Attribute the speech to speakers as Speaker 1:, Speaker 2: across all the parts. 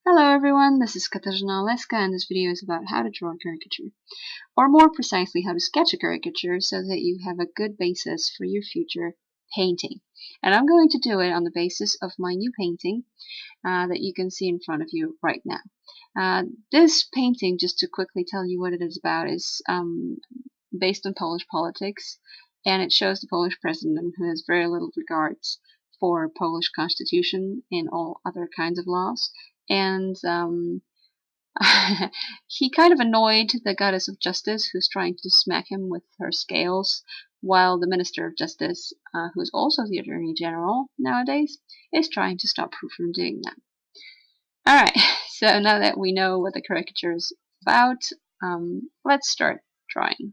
Speaker 1: Hello everyone, this is Katarzyna Oleska and this video is about how to draw a caricature. Or more precisely, how to sketch a caricature so that you have a good basis for your future painting. And I'm going to do it on the basis of my new painting that you can see in front of you right now. This painting, just to quickly tell you what it is about, is based on Polish politics, and it shows the Polish president who has very little regards for Polish constitution and all other kinds of laws. And he kind of annoyed the goddess of justice, who's trying to smack him with her scales, while the minister of justice, who's also the attorney general nowadays, is trying to stop her from doing that. Alright, so now that we know what the caricature is about, let's start drawing.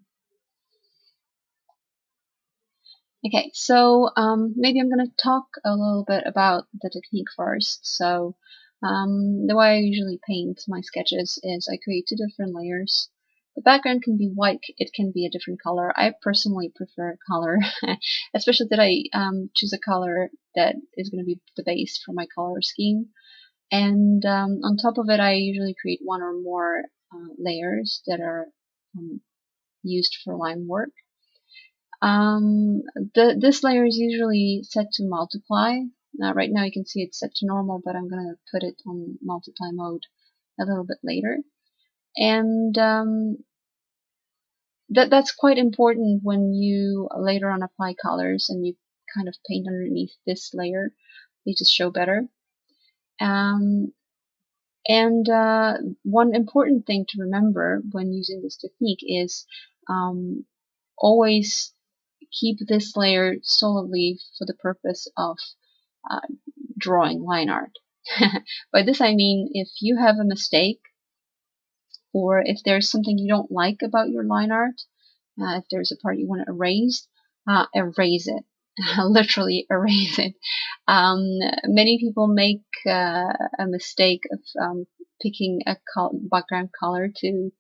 Speaker 1: Okay, so maybe I'm going to talk a little bit about the technique first. So the way I usually paint my sketches is I create two different layers. The background can be white, it can be a different color. I personally prefer color, especially that I choose a color that is going to be the base for my color scheme. And on top of it, I usually create one or more layers that are used for line work. This layer is usually set to multiply. Right now you can see it's set to normal, but I'm going to put it on multiply mode a little bit later. And that's quite important when you later on apply colors and you kind of paint underneath this layer. They just show better. And one important thing to remember when using this technique is always keep this layer solely for the purpose of drawing line art. By this I mean if you have a mistake, or if there's something you don't like about your line art, if there's a part you want to erase, erase it. Literally erase it. Many people make a mistake of picking a background color to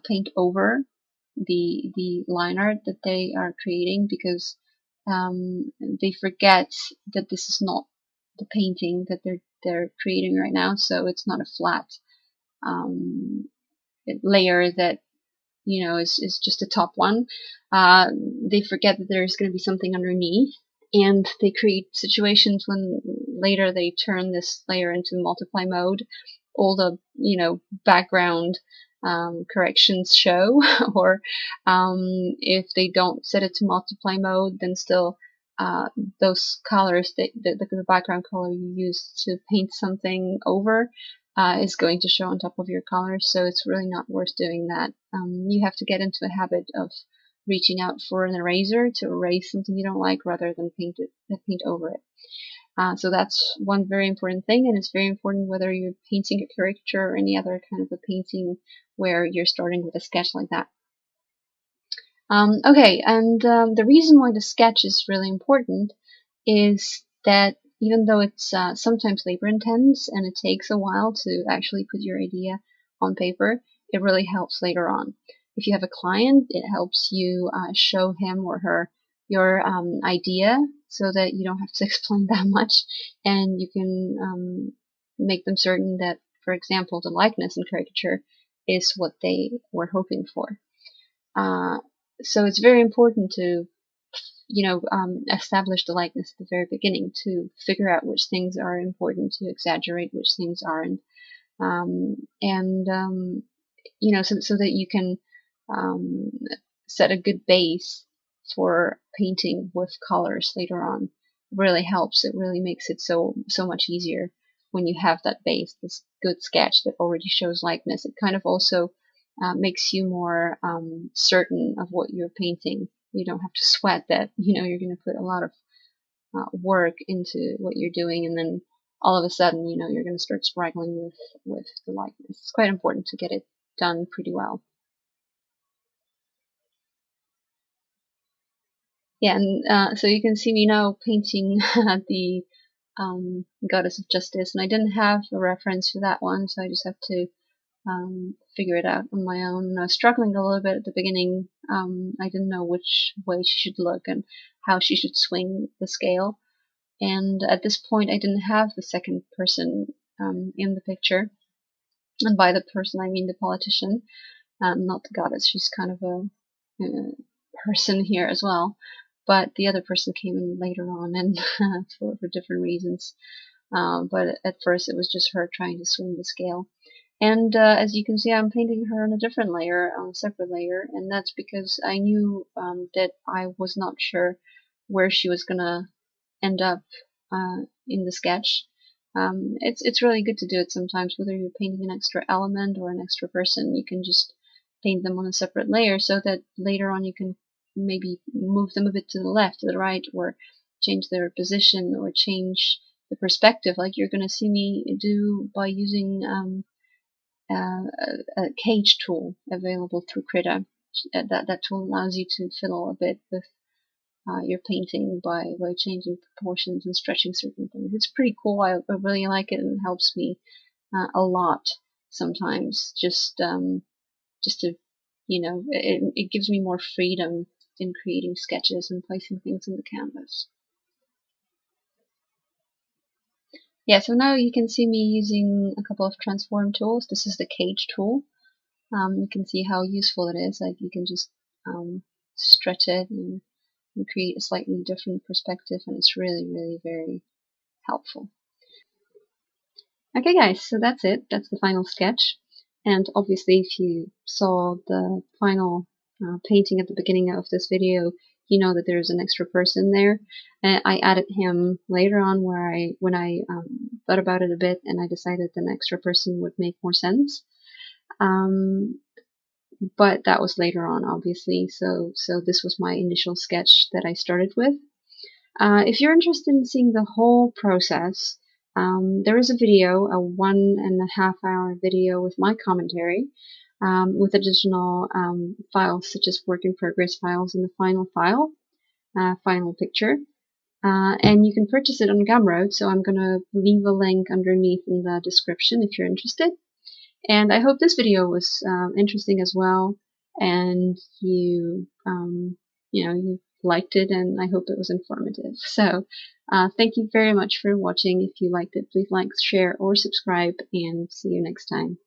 Speaker 1: paint over the line art that they are creating, because they forget that this is not the painting that they're creating right now. So it's not a flat layer that is just a top one. They forget that there's going to be something underneath, and they create situations when later they turn this layer into multiply mode. All the background corrections show, or if they don't set it to multiply mode, then still those colors that the background color you use to paint something over is going to show on top of your colors. So it's really not worth doing that. You have to get into a habit of reaching out for an eraser to erase something you don't like, rather than paint over it. So that's one very important thing, and it's very important whether you're painting a caricature or any other kind of a painting where you're starting with a sketch like that. Okay, and the reason why the sketch is really important is that even though it's sometimes labor intense and it takes a while to actually put your idea on paper, it really helps later on. If you have a client, it helps you show him or her your idea so that you don't have to explain that much, and you can make them certain that, for example, the likeness in caricature is what they were hoping for. So it's very important to establish the likeness at the very beginning, to figure out which things are important to exaggerate, which things aren't, so that you can set a good base for painting with colors later on. It really helps. It really makes it so much easier when you have that base, this good sketch that already shows likeness. It kind of also makes you more certain of what you're painting. You don't have to sweat that you're going to put a lot of work into what you're doing, and then all of a sudden you're going to start struggling with the likeness. It's quite important to get it done pretty well. Yeah, and so you can see me now painting the goddess of justice, and I didn't have a reference for that one, so I just have to figure it out on my own. I was struggling a little bit at the beginning. I didn't know which way she should look and how she should swing the scale. And at this point, I didn't have the second person in the picture. And by the person, I mean the politician, not the goddess. She's kind of a person here as well. But the other person came in later on, and for different reasons. But at first, it was just her trying to swing the scale. And as you can see, I'm painting her on a different layer, on a separate layer, and that's because I knew that I was not sure where she was gonna end up in the sketch. It's really good to do it sometimes, whether you're painting an extra element or an extra person. You can just paint them on a separate layer so that later on you can maybe move them a bit to the left, to the right, or change their position or change the perspective, like you're going to see me do by using a cage tool available through Krita. That tool allows you to fiddle a bit with your painting by changing proportions and stretching certain things. It's pretty cool. I really like it, and it helps me a lot sometimes. Just to, it gives me more freedom in creating sketches and placing things in the canvas. Yeah, so now you can see me using a couple of transform tools. This is the cage tool. You can see how useful it is. Like, you can just stretch it and create a slightly different perspective, and it's really, really very helpful. Okay guys, so that's it. That's the final sketch. And obviously, if you saw the final painting at the beginning of this video, you know that there's an extra person there. I added him later on when I thought about it a bit, and I decided an extra person would make more sense. But that was later on, obviously. So this was my initial sketch that I started with. If you're interested in seeing the whole process, there is a video, a 1.5 hour video with my commentary, with additional files such as work in progress files and the final file, final picture. And you can purchase it on Gumroad, so I'm going to leave a link underneath in the description if you're interested. And I hope this video was interesting as well, and you liked it, and I hope it was informative. So thank you very much for watching. If you liked it, please like, share, or subscribe, and see you next time.